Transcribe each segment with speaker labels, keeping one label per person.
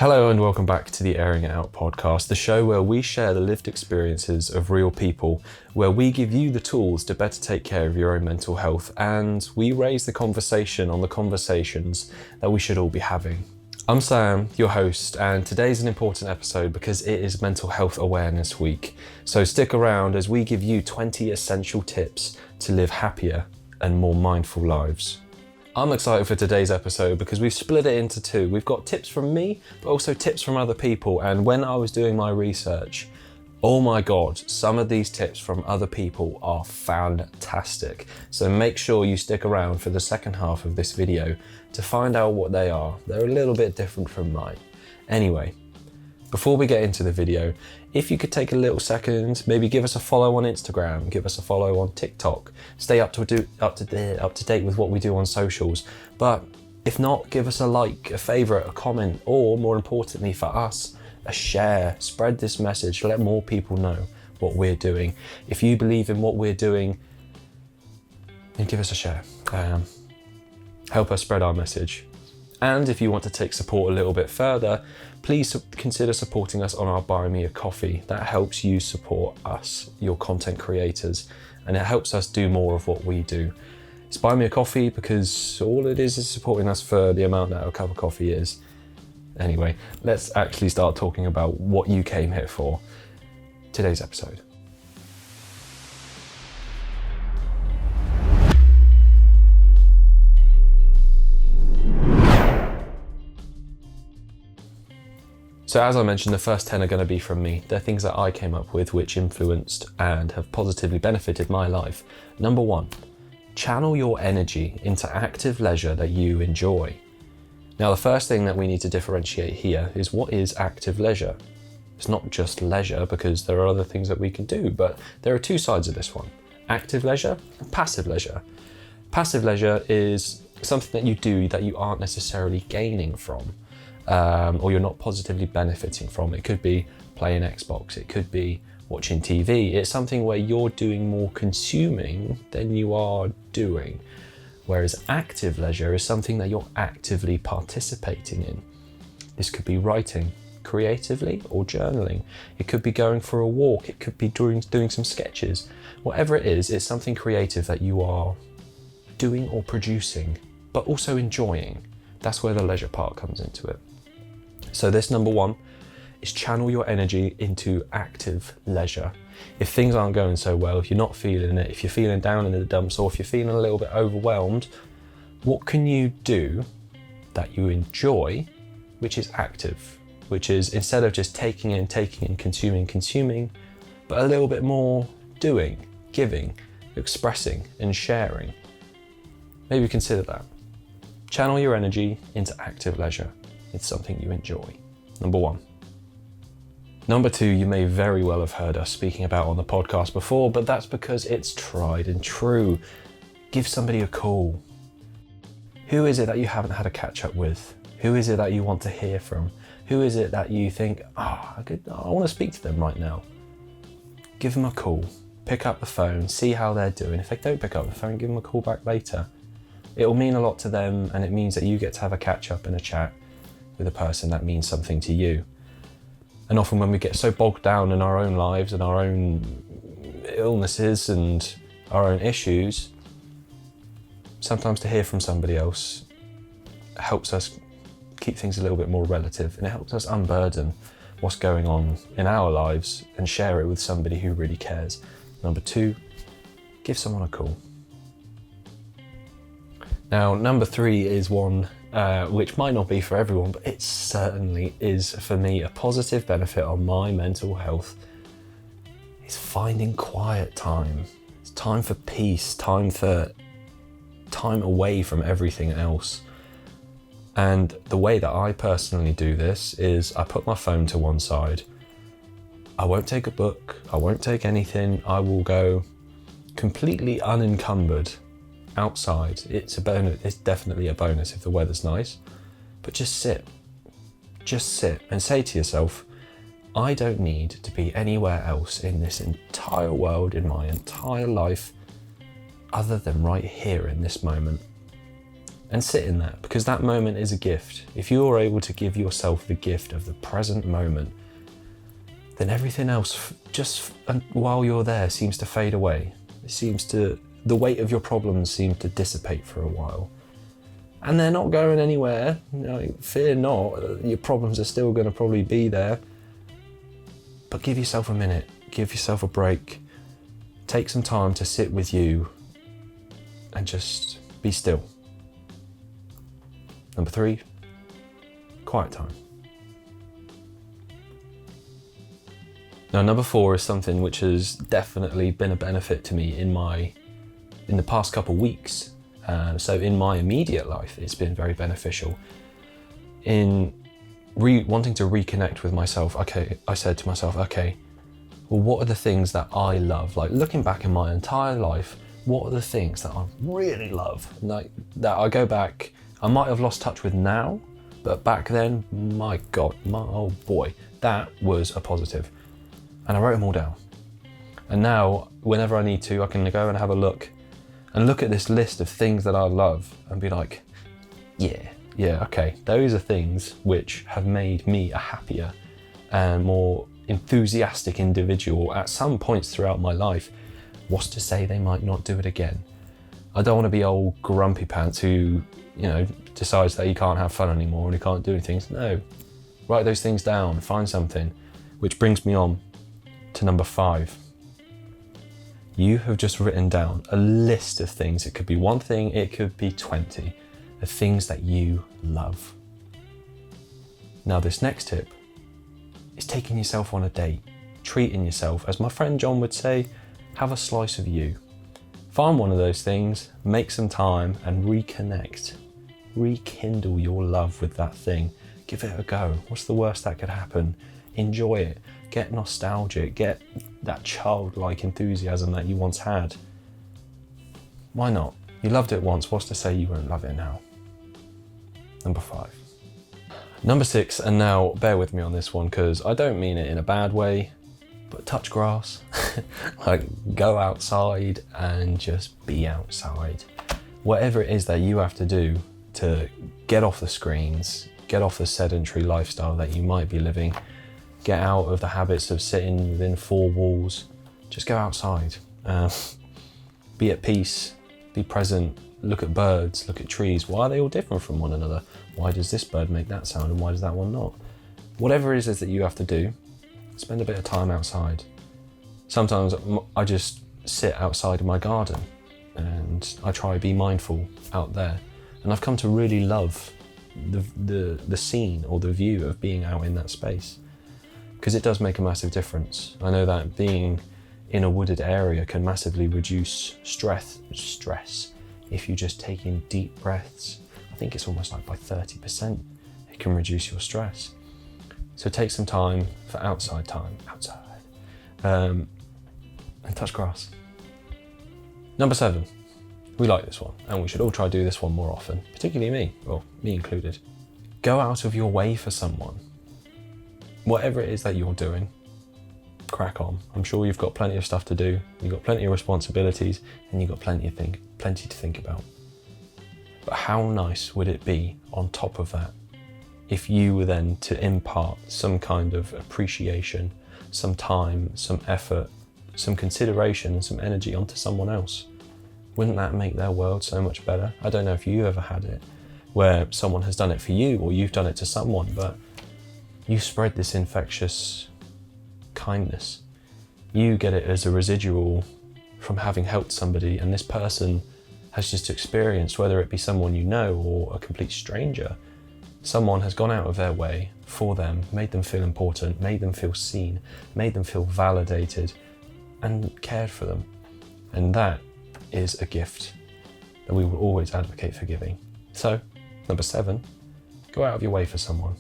Speaker 1: Hello and welcome back to the Airing It Out podcast, the show where we share the lived experiences of real people, where we give you the tools to better take care of your own mental health, and we raise the conversation on the conversations that we should all be having. I'm Sam, your host, and today's an important episode because it is Mental Health Awareness Week. So stick around as we give you 20 essential tips to live happier and more mindful lives. I'm excited for today's episode because we've split it into two. We've got tips from me, but also tips from other people. And when I was doing my research, oh my God, some of these tips from other people are fantastic. So make sure you stick around for the second half of this video to find out what they are. They're a little bit different from mine. Anyway, before we get into the video, if you could take a little second, maybe give us a follow on Instagram, give us a follow on TikTok, stay up to date with what we do on socials. But if not, give us a like, a favorite, a comment, or more importantly for us, a share. Spread this message, let more people know what we're doing. If you believe in what we're doing, then give us a share. Help us spread our message. And if you want to take support a little bit further, please consider supporting us on our Buy Me a Coffee. That helps you support us, your content creators, and it helps us do more of what we do. It's Buy Me a Coffee because all it is supporting us for the amount that a cup of coffee is. Anyway, let's actually start talking about what you came here for. Today's episode. So as I mentioned, the first 10 are going to be from me. They're things that I came up with which influenced and have positively benefited my life. Number 1, channel your energy into active leisure that you enjoy. Now, the first thing that we need to differentiate here is what is active leisure. It's not just leisure because there are other things that we can do, but there are two sides of this one. Active leisure and passive leisure. Passive leisure is something that you do that you aren't necessarily gaining from. Or you're not positively benefiting from. It could be playing Xbox, it could be watching TV. It's something where you're doing more consuming than you are doing. Whereas active leisure is something that you're actively participating in. This could be writing creatively or journaling. It could be going for a walk. It could be doing some sketches. Whatever it is, it's something creative that you are doing or producing, but also enjoying. That's where the leisure part comes into it. So this number 1 is channel your energy into active leisure. If things aren't going so well, if you're not feeling it, if you're feeling down in the dumps, or if you're feeling a little bit overwhelmed, what can you do that you enjoy, which is active, which is instead of just taking in, consuming, but a little bit more doing, giving, expressing, and sharing. Maybe consider that. Channel your energy into active leisure. It's something you enjoy. Number 1. Number 2, you may very well have heard us speaking about on the podcast before, but that's because it's tried and true. Give somebody a call. Who is it that you haven't had a catch up with? Who is it that you want to hear from? Who is it that you think, I want to speak to them right now? Give them a call. Pick up the phone, see how they're doing. If they don't pick up the phone, give them a call back later. It will mean a lot to them, and it means that you get to have a catch up and a chat with a person that means something to you. And often when we get so bogged down in our own lives and our own illnesses and our own issues, sometimes to hear from somebody else helps us keep things a little bit more relative, and it helps us unburden what's going on in our lives and share it with somebody who really cares. Number 2, give someone a call. Now, number 3 is one which might not be for everyone, but it certainly is for me a positive benefit on my mental health. It's finding quiet time. It's time for peace, time away from everything else. And the way that I personally do this is I put my phone to one side. I won't take a book, I won't take anything. I will go completely unencumbered outside. It's a bonus. It's definitely a bonus if the weather's nice, but just sit and say to yourself, I don't need to be anywhere else in this entire world, in my entire life, other than right here in this moment. and sit in that, because that moment is a gift. If you're able to give yourself the gift of the present moment, then everything else, just while you're there, seems to fade away. The weight of your problems seem to dissipate for a while. And they're not going anywhere. Fear not, your problems are still going to probably be there. But give yourself a minute, give yourself a break. Take some time to sit with you and just be still. Number 3, quiet time. Now, number 4 is something which has definitely been a benefit to me in the past couple of weeks. So in my immediate life, it's been very beneficial. In wanting to reconnect with myself, I said to myself, okay, well, what are the things that I love? Like, looking back in my entire life, what are the things that I really love? Like, that I go back, I might have lost touch with now, but back then, my God, oh boy, that was a positive. And I wrote them all down. And now, whenever I need to, I can go and have a look at this list of things that I love and be like, yeah, okay, those are things which have made me a happier and more enthusiastic individual at some points throughout my life. What's to say they might not do it again? I don't want to be old grumpy pants who, decides that he can't have fun anymore and he can't do anything. No, write those things down, find something. Which brings me on to number 5. You have just written down a list of things. It could be one thing, it could be 20, of things that you love. Now, this next tip is taking yourself on a date, treating yourself. As my friend John would say, have a slice of you. Find one of those things, make some time and reconnect. Rekindle your love with that thing. Give it a go. What's the worst that could happen? Enjoy it. Get nostalgic. Get that childlike enthusiasm that you once had. Why not? You loved it once. What's to say you won't love it now? Number 5. Number 6, and now bear with me on this one because I don't mean it in a bad way, but touch grass. Like, go outside and just be outside. Whatever it is that you have to do to get off the screens, get off the sedentary lifestyle that you might be living, get out of the habits of sitting within 4 walls, just go outside. Be at peace, be present, look at birds, look at trees. Why are they all different from one another? Why does this bird make that sound and why does that one not? Whatever it is that you have to do, spend a bit of time outside. Sometimes I just sit outside in my garden and I try to be mindful out there. And I've come to really love the scene or the view of being out in that space, because it does make a massive difference. I know that being in a wooded area can massively reduce stress if you just take in deep breaths. I think it's almost like by 30%, it can reduce your stress. So take some time for outside time, and touch grass. Number 7, we like this one, and we should all try to do this one more often, particularly me, well, me included. Go out of your way for someone. Whatever it is that you're doing, crack on. I'm sure you've got plenty of stuff to do, you've got plenty of responsibilities, and you've got plenty to think about. But how nice would it be on top of that if you were then to impart some kind of appreciation, some time, some effort, some consideration and some energy onto someone else? Wouldn't that make their world so much better? I don't know if you ever had it where someone has done it for you or you've done it to someone, but you spread this infectious kindness. You get it as a residual from having helped somebody, and this person has just experienced, whether it be someone you know or a complete stranger, someone has gone out of their way for them, made them feel important, made them feel seen, made them feel validated and cared for them. And that is a gift that we will always advocate for giving. So, number 7, go out of your way for someone.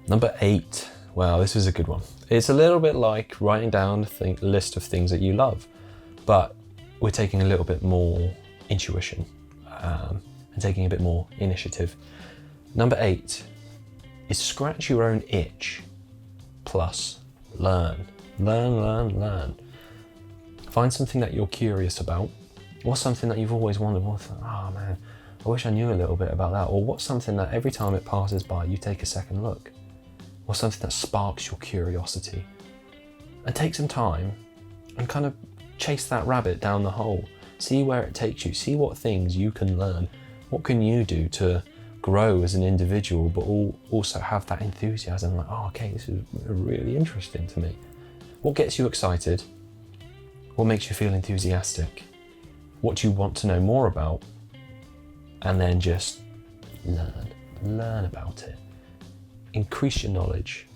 Speaker 1: Number 8, well, this is a good one. It's a little bit like writing down a list of things that you love, but we're taking a little bit more intuition and taking a bit more initiative. Number 8 is scratch your own itch plus learn. Learn. Find something that you're curious about, or something that you've always wanted. Oh man, I wish I knew a little bit about that. Or what's something that every time it passes by, you take a second look? What's something that sparks your curiosity? And take some time and kind of chase that rabbit down the hole. See where it takes you. See what things you can learn. What can you do to grow as an individual, but also have that enthusiasm, like, oh, okay, this is really interesting to me. What gets you excited? What makes you feel enthusiastic? What do you want to know more about? And then just learn about it. Increase your knowledge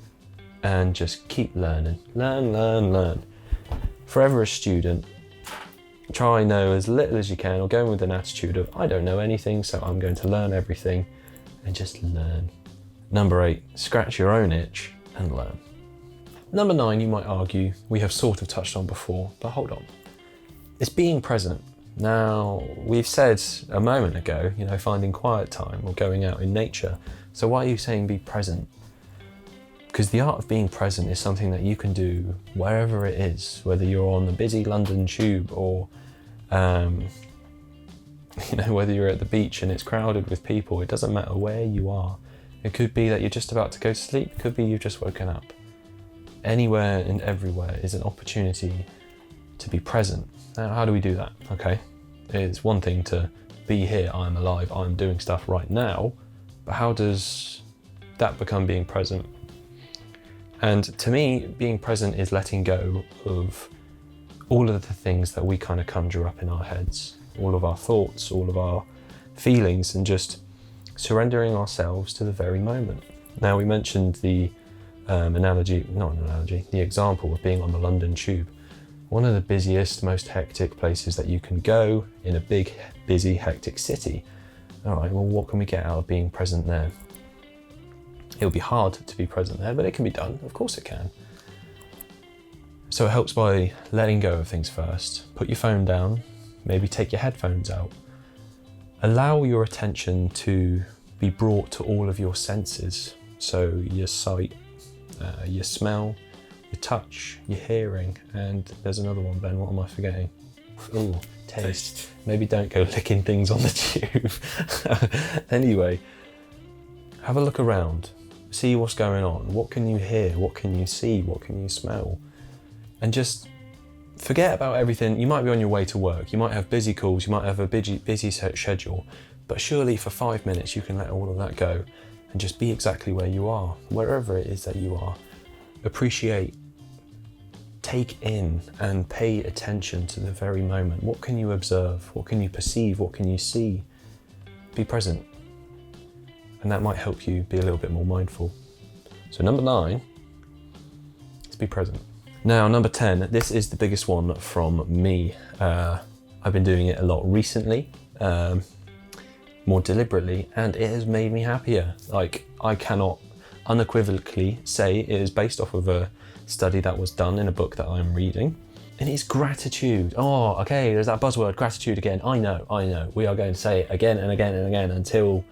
Speaker 1: and just keep learning. Learn. Forever a student. Try know as little as you can, or go in with an attitude of, I don't know anything, so I'm going to learn everything, and just learn. Number 8, scratch your own itch and learn. Number 9, you might argue, we have sort of touched on before, but hold on. It's being present. Now, we've said a moment ago, finding quiet time or going out in nature. So why are you saying be present? Because the art of being present is something that you can do wherever it is, whether you're on the busy London tube or whether you're at the beach and it's crowded with people. It doesn't matter where you are. It could be that you're just about to go to sleep. It could be you've just woken up. Anywhere and everywhere is an opportunity to be present. Now, how do we do that? Okay, it's one thing to be here, I'm alive, I'm doing stuff right now, but how does that become being present? And to me, being present is letting go of all of the things that we kind of conjure up in our heads, all of our thoughts, all of our feelings, and just surrendering ourselves to the very moment. Now, we mentioned the the example of being on the London tube. One of the busiest, most hectic places that you can go in a big, busy, hectic city. All right, well, what can we get out of being present there? It'll be hard to be present there, but it can be done. Of course it can. So it helps by letting go of things first. Put your phone down, maybe take your headphones out. Allow your attention to be brought to all of your senses. So your sight, your smell, your touch, your hearing, and there's another one, Ben, what am I forgetting? Ooh, taste. Maybe don't go licking things on the tube. Anyway, have a look around. See what's going on. What can you hear? What can you see? What can you smell? And just forget about everything. You might be on your way to work. You might have busy calls. You might have a busy schedule. But surely for 5 minutes, you can let all of that go and just be exactly where you are, wherever it is that you are. Appreciate, take in, and pay attention to the very moment. What can you observe? What can you perceive? What can you see? Be present. And that might help you be a little bit more mindful. So number 9 is be present. Now, number 10, this is the biggest one from me. I've been doing it a lot recently, more deliberately, and it has made me happier. Like, I cannot unequivocally say it is based off of a study that was done in a book that I'm reading. And it's gratitude. Oh, okay, there's that buzzword, gratitude again. I know. We are going to say it again and again and again until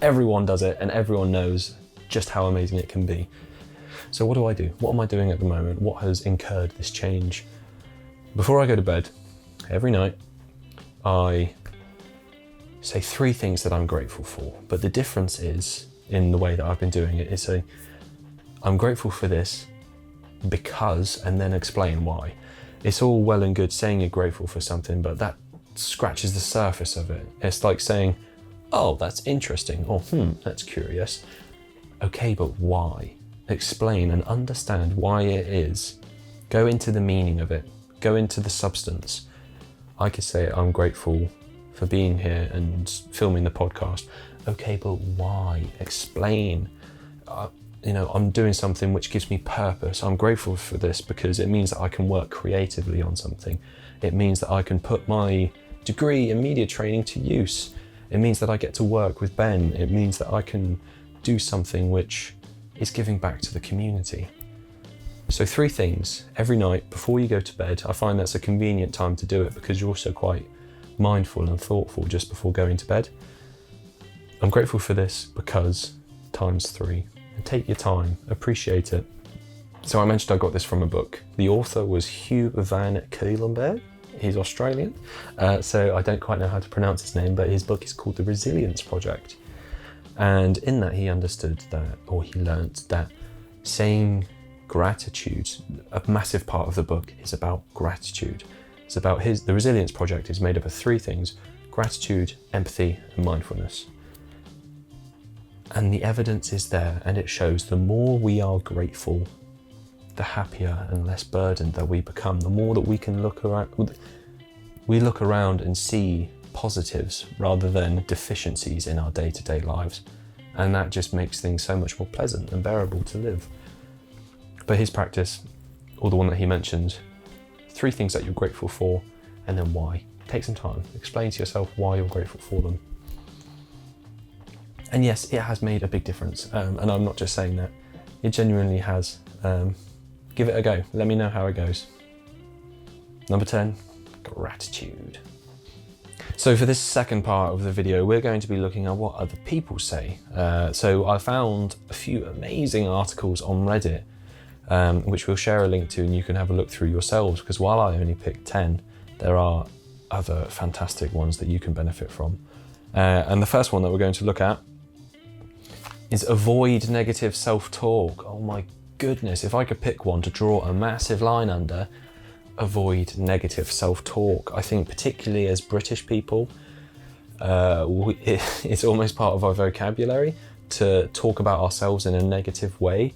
Speaker 1: everyone does it and everyone knows just how amazing it can be. So what do I do? What am I doing at the moment? What has incurred this change? Before I go to bed, every night, I say 3 things that I'm grateful for. But the difference is, in the way that I've been doing it, is say, I'm grateful for this because, and then explain why. It's all well and good saying you're grateful for something, but that scratches the surface of it. It's like saying, oh, that's interesting, or that's curious. Okay, but why? Explain and understand why it is. Go into the meaning of it. Go into the substance. I could say I'm grateful for being here and filming the podcast. Okay, but why? Explain. I'm doing something which gives me purpose. I'm grateful for this because it means that I can work creatively on something. It means that I can put my degree in media training to use. It means that I get to work with Ben. It means that I can do something which is giving back to the community. So 3 things every night before you go to bed. I find that's a convenient time to do it because you're also quite mindful and thoughtful just before going to bed. I'm grateful for this because times 3. And take your time, appreciate it. So I mentioned I got this from a book. The author was Hugh van Cuylenberg. He's Australian, so I don't quite know how to pronounce his name, but his book is called The Resilience Project. And in that he understood that, or he learnt that saying gratitude, a massive part of the book is about gratitude. It's about the Resilience Project is made up of 3 things: gratitude, empathy, and mindfulness. And the evidence is there, and it shows the more we are grateful, the happier and less burdened that we become, the more that we can look around and see positives rather than deficiencies in our day-to-day lives. And that just makes things so much more pleasant and bearable to live. But his practice, or the one that he mentioned, 3 things that you're grateful for, and then why. Take some time, explain to yourself why you're grateful for them. And yes, it has made a big difference, and I'm not just saying that, it genuinely has. Give it a go, let me know how it goes. Number 10, gratitude. So for this second part of the video, we're going to be looking at what other people say. So I found a few amazing articles on Reddit, which we'll share a link to, and you can have a look through yourselves, because while I only picked 10, there are other fantastic ones that you can benefit from. And the first one that we're going to look at is avoid negative self-talk. Oh my goodness, if I could pick one to draw a massive line under, avoid negative self-talk. I think particularly as British people, it's almost part of our vocabulary to talk about ourselves in a negative way.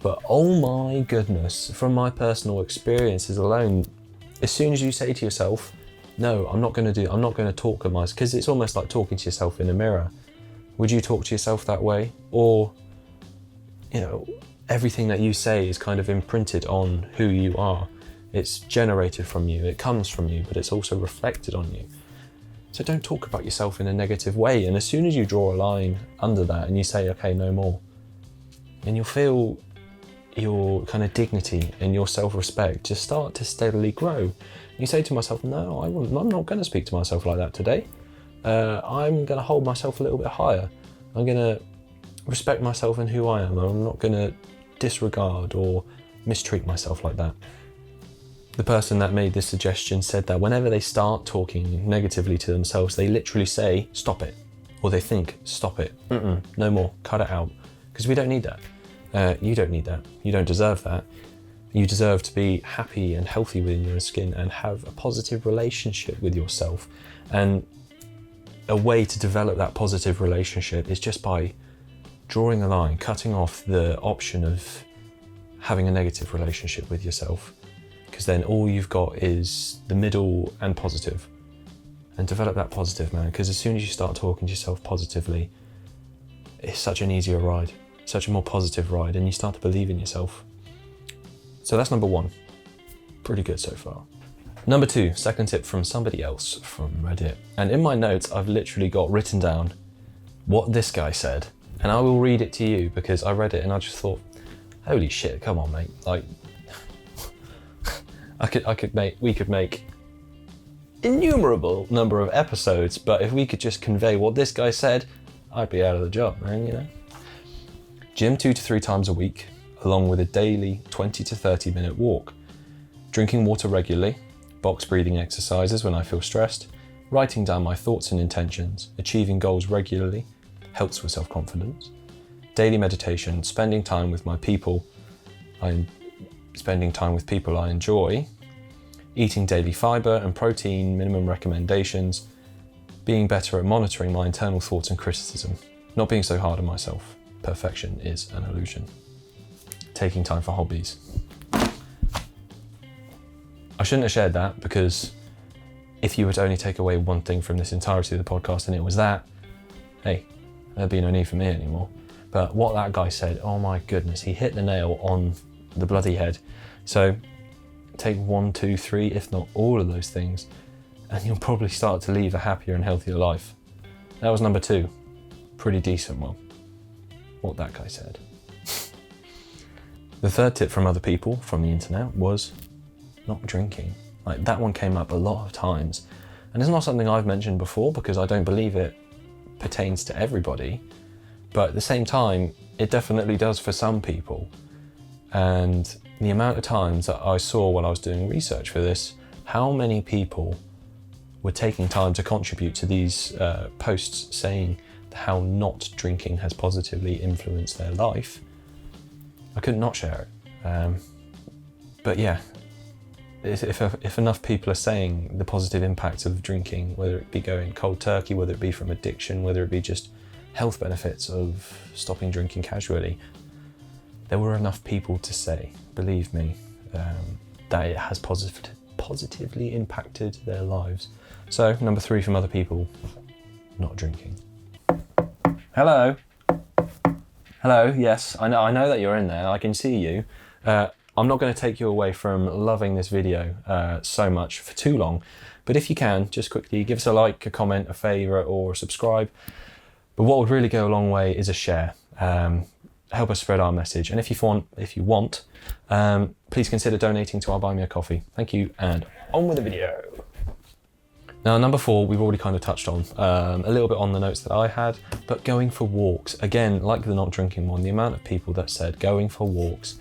Speaker 1: But oh my goodness, from my personal experiences alone, as soon as you say to yourself, no, I'm not going to talk at myself, because it's almost like talking to yourself in a mirror. Would you talk to yourself that way? Or, everything that you say is kind of imprinted on who you are. It's generated from you, it comes from you, but it's also reflected on you. So don't talk about yourself in a negative way. And as soon as you draw a line under that and you say, okay, no more, and you'll feel your kind of dignity and your self-respect just start to steadily grow. You say to myself, no, I'm not going to speak to myself like that today. I'm going to hold myself a little bit higher. I'm going to respect myself and who I am. I'm not going to disregard or mistreat myself like that. The person that made this suggestion said that whenever they start talking negatively to themselves, they literally say, stop it. Or they think, stop it. No more, cut it out. Because we don't need that. You don't need that. You don't deserve that. You deserve to be happy and healthy within your skin and have a positive relationship with yourself. And a way to develop that positive relationship is just by drawing a line, cutting off the option of having a negative relationship with yourself. Because then all you've got is the middle and positive. And develop that positive, man. Because as soon as you start talking to yourself positively, it's such an easier ride, such a more positive ride, and you start to believe in yourself. So that's number 1. Pretty good so far. Number 2, second tip from somebody else from Reddit. And in my notes, I've literally got written down what this guy said. And I will read it to you because I read it and I just thought, holy shit, come on, mate. Like, we could make innumerable number of episodes, but if we could just convey what this guy said, I'd be out of the job, man, Gym 2 to 3 times a week, along with a daily 20 to 30 minute walk. Drinking water regularly, box breathing exercises when I feel stressed, writing down my thoughts and intentions, achieving goals regularly, helps with self-confidence. Daily meditation, spending time with people I enjoy, eating daily fiber and protein, minimum recommendations, being better at monitoring my internal thoughts and criticism, not being so hard on myself. Perfection is an illusion. Taking time for hobbies. I shouldn't have shared that, because if you were to only take away one thing from this entirety of the podcast and it was that, hey, there'd be no need for me anymore. But what that guy said, oh my goodness, he hit the nail on the bloody head. So take 1, 2, 3, if not all of those things, and you'll probably start to lead a happier and healthier life. That was number 2. Pretty decent one. What that guy said. The third tip from other people from the internet was not drinking. Like, that one came up a lot of times. And it's not something I've mentioned before because I don't believe it pertains to everybody. But at the same time, it definitely does for some people. And the amount of times that I saw when I was doing research for this, How many people were taking time to contribute to these posts saying how not drinking has positively influenced their life? I could not share it. But yeah, if enough people are saying the positive impacts of drinking, whether it be going cold turkey, whether it be from addiction, whether it be just health benefits of stopping drinking casually, there were enough people to say, believe me, that it has positively impacted their lives. So, number 3 from other people, not drinking. Hello. Hello, yes, I know that you're in there, I can see you. I'm not going to take you away from loving this video so much for too long, but if you can, just quickly give us a like, a comment, a favourite or a subscribe. But what would really go a long way is a share. Help us spread our message. And if you want, please consider donating to our Buy Me a Coffee. Thank you, and on with the video. Now, number 4, we've already kind of touched on a little bit on the notes that I had, but going for walks. Again, like the not drinking one, the amount of people that said going for walks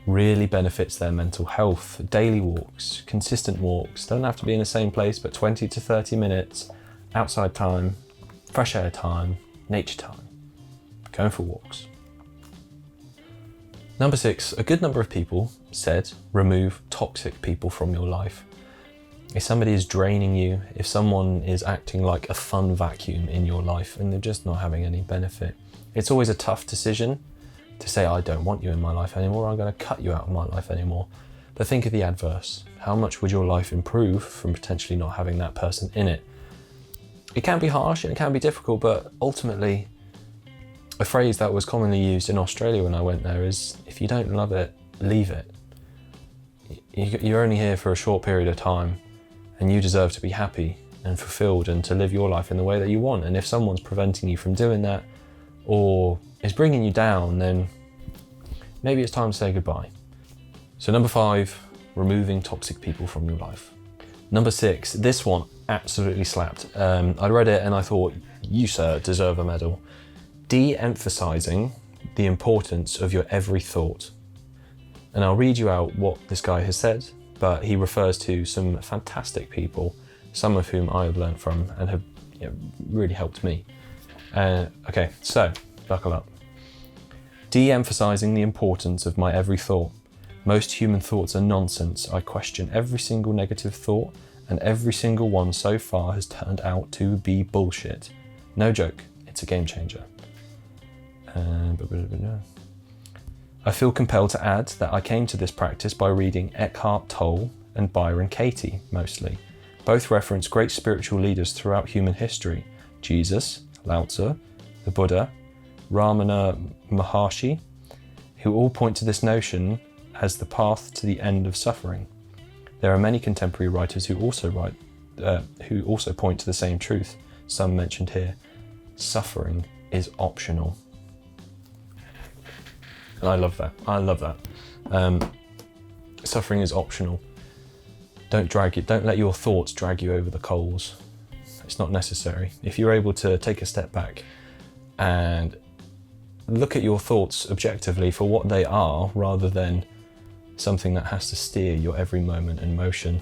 Speaker 1: really benefits their mental health. Daily walks, consistent walks, don't have to be in the same place, but 20 to 30 minutes, outside time, fresh air time, nature time, going for walks. Number 6, a good number of people said remove toxic people from your life. If somebody is draining you, if someone is acting like a fun vacuum in your life and they're just not having any benefit, it's always a tough decision to say, I don't want you in my life anymore, I'm going to cut you out of my life anymore. But think of the adverse. How much would your life improve from potentially not having that person in it? It can be harsh and it can be difficult, but ultimately, a phrase that was commonly used in Australia when I went there is, if you don't love it, leave it. You're only here for a short period of time, and you deserve to be happy and fulfilled and to live your life in the way that you want. And if someone's preventing you from doing that or is bringing you down, then maybe it's time to say goodbye. So number 5, removing toxic people from your life. Number 6, this one absolutely slapped. I read it and I thought, you sir deserve a medal. De-emphasizing the importance of your every thought. And I'll read you out what this guy has said, but he refers to some fantastic people, some of whom I have learned from and have really helped me. Okay, so buckle up. De-emphasizing the importance of my every thought. Most human thoughts are nonsense. I question every single negative thought, and every single one so far has turned out to be bullshit. No joke, it's a game changer. I feel compelled to add that I came to this practice by reading Eckhart Tolle and Byron Katie, mostly. Both reference great spiritual leaders throughout human history. Jesus, Lao Tzu, the Buddha, Ramana Maharshi, who all point to this notion as the path to the end of suffering. There are many contemporary writers who also point to the same truth. Some mentioned here. Suffering is optional. And I love that. Suffering is optional. Don't let your thoughts drag you over the coals. It's not necessary. If you're able to take a step back and look at your thoughts objectively for what they are, rather than something that has to steer your every moment and motion,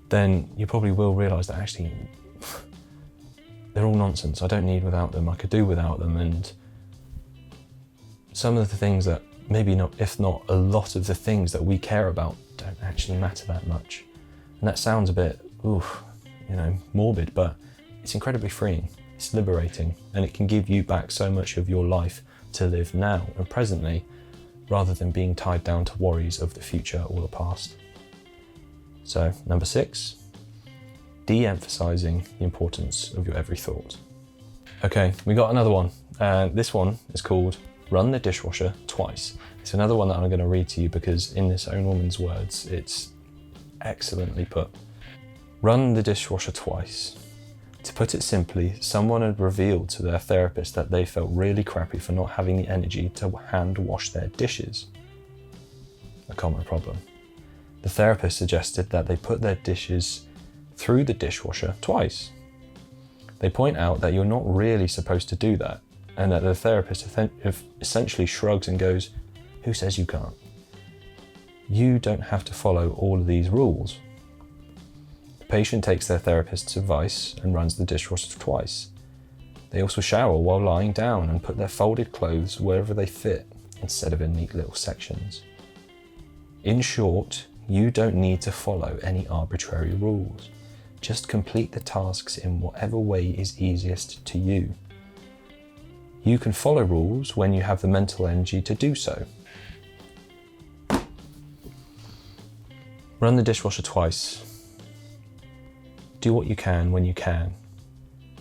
Speaker 1: then you probably will realise that actually they're all nonsense. I don't need without them. I could do without them. And some of the things that maybe not, if not a lot of the things that we care about, don't actually matter that much. And that sounds a bit, morbid, but it's incredibly freeing. It's liberating, and it can give you back so much of your life to live now and presently, rather than being tied down to worries of the future or the past. So, number 6, de-emphasizing the importance of your every thought. Okay, we got another one. This one is called Run the Dishwasher Twice. It's another one that I'm going to read to you because in this own woman's words, it's excellently put. Run the dishwasher twice. To put it simply, someone had revealed to their therapist that they felt really crappy for not having the energy to hand wash their dishes. A common problem. The therapist suggested that they put their dishes through the dishwasher twice. They point out that you're not really supposed to do that, and that the therapist essentially shrugs and goes, "Who says you can't? You don't have to follow all of these rules." The patient takes their therapist's advice and runs the dishwasher twice. They also shower while lying down and put their folded clothes wherever they fit instead of in neat little sections. In short, you don't need to follow any arbitrary rules. Just complete the tasks in whatever way is easiest to you. You can follow rules when you have the mental energy to do so. Run the dishwasher twice. Do what you can when you can.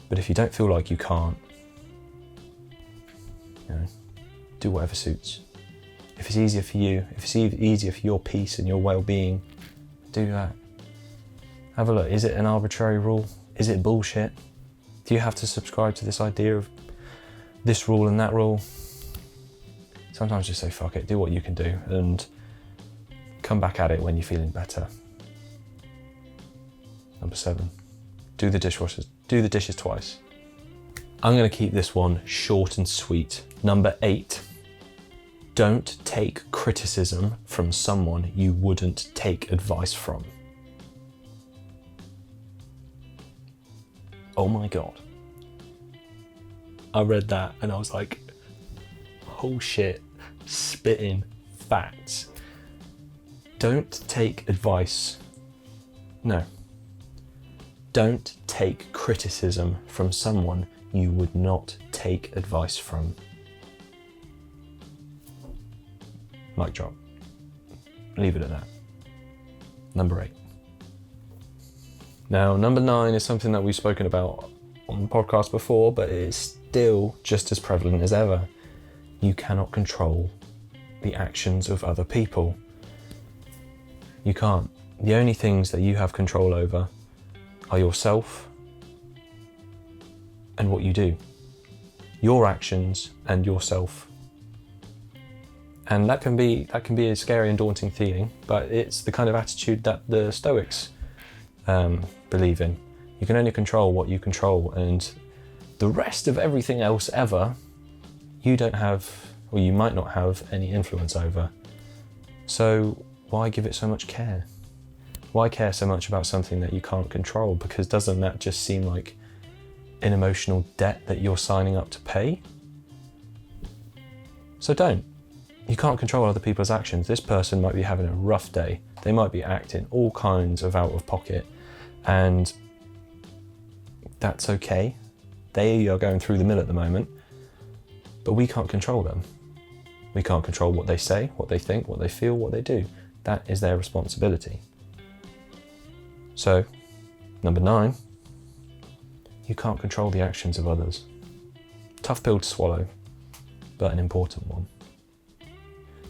Speaker 1: But if you don't feel like you can't, do whatever suits. If it's easier for you, if it's easier for your peace and your well-being, do that. Have a look. Is it an arbitrary rule? Is it bullshit? Do you have to subscribe to this idea of this rule and that rule? Sometimes just say fuck it, do what you can do and come back at it when you're feeling better. Number 7, do the dishes twice. I'm going to keep this one short and sweet. Number 8, don't take criticism from someone you wouldn't take advice from. Oh my God. I read that and I was like, oh shit, spitting facts. Don't take criticism from someone you would not take advice from. Mic drop. Leave it at that. Number 8. Now, number 9 is something that we've spoken about on the podcast before, but it is still just as prevalent as ever. You cannot control the actions of other people. You can't. The only things that you have control over are yourself and what you do. Your actions and yourself. And that can be a scary and daunting feeling, but it's the kind of attitude that the Stoics believe in. You can only control what you control, and the rest of everything else ever, you don't have, or you might not have any influence over. So why give it so much care? Why care so much about something that you can't control? Because doesn't that just seem like an emotional debt that you're signing up to pay? So don't. You can't control other people's actions. This person might be having a rough day. They might be acting all kinds of out of pocket, and that's okay. They are going through the mill at the moment, but we can't control them. We can't control what they say, what they think, what they feel, what they do. That is their responsibility. So, number 9, you can't control the actions of others. Tough pill to swallow, but an important one.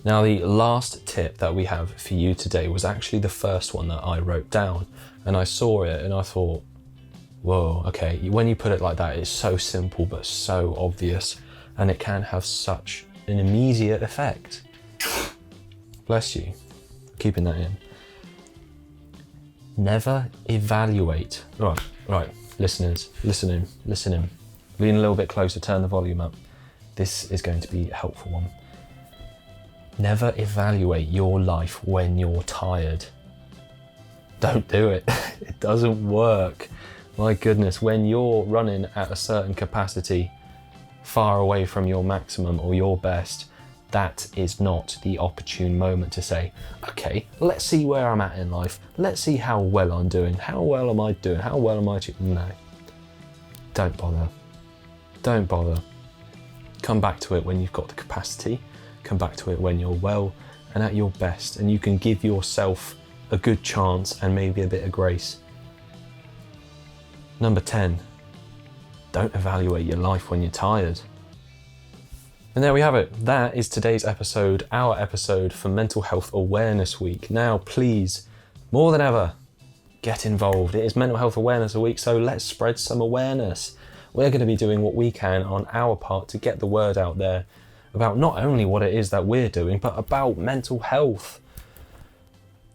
Speaker 1: Now, the last tip that we have for you today was actually the first one that I wrote down, and I saw it and I thought, whoa, okay, when you put it like that, it's so simple but so obvious, and it can have such an immediate effect. Bless you, keeping that in. Never evaluate. Right, listeners, listening. Lean a little bit closer, turn the volume up. This is going to be a helpful one. Never evaluate your life when you're tired. Don't do it. It doesn't work. My goodness, when you're running at a certain capacity, far away from your maximum or your best, that is not the opportune moment to say, okay, let's see where I'm at in life. Let's see how well I'm doing. How well am I doing? How well am I doing? No. Don't bother. Don't bother. Come back to it when you've got the capacity. Come back to it when you're well and at your best, and you can give yourself a good chance and maybe a bit of grace. Number 10, don't evaluate your life when you're tired. And there we have it. That is today's episode, our episode for Mental Health Awareness Week. Now, please, more than ever, get involved. It is Mental Health Awareness Week, so let's spread some awareness. We're going to be doing what we can on our part to get the word out there about not only what it is that we're doing, but about mental health.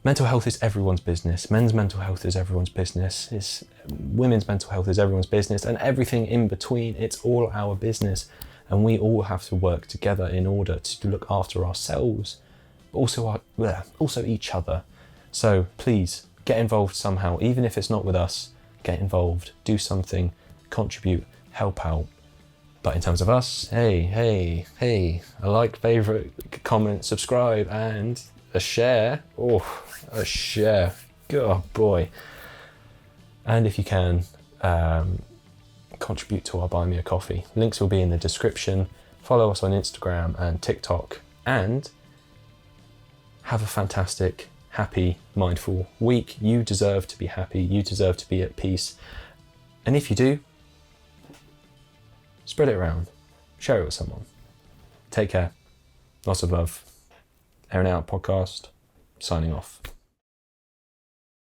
Speaker 1: Mental health is everyone's business. Men's mental health is everyone's business. Women's mental health is everyone's business, and everything in between, it's all our business. And we all have to work together in order to look after ourselves, but also each other. So please get involved somehow, even if it's not with us. Get involved, do something, contribute, help out. But in terms of us, hey, a like, favourite, comment, subscribe, and a share. Oh, a share. Oh boy. And if you can, contribute to our Buy Me a Coffee. Links will be in the description. Follow us on Instagram and TikTok. And have a fantastic, happy, mindful week. You deserve to be happy. You deserve to be at peace. And if you do, spread it around. Share it with someone. Take care. Lots of love. Air and Out podcast. Signing off.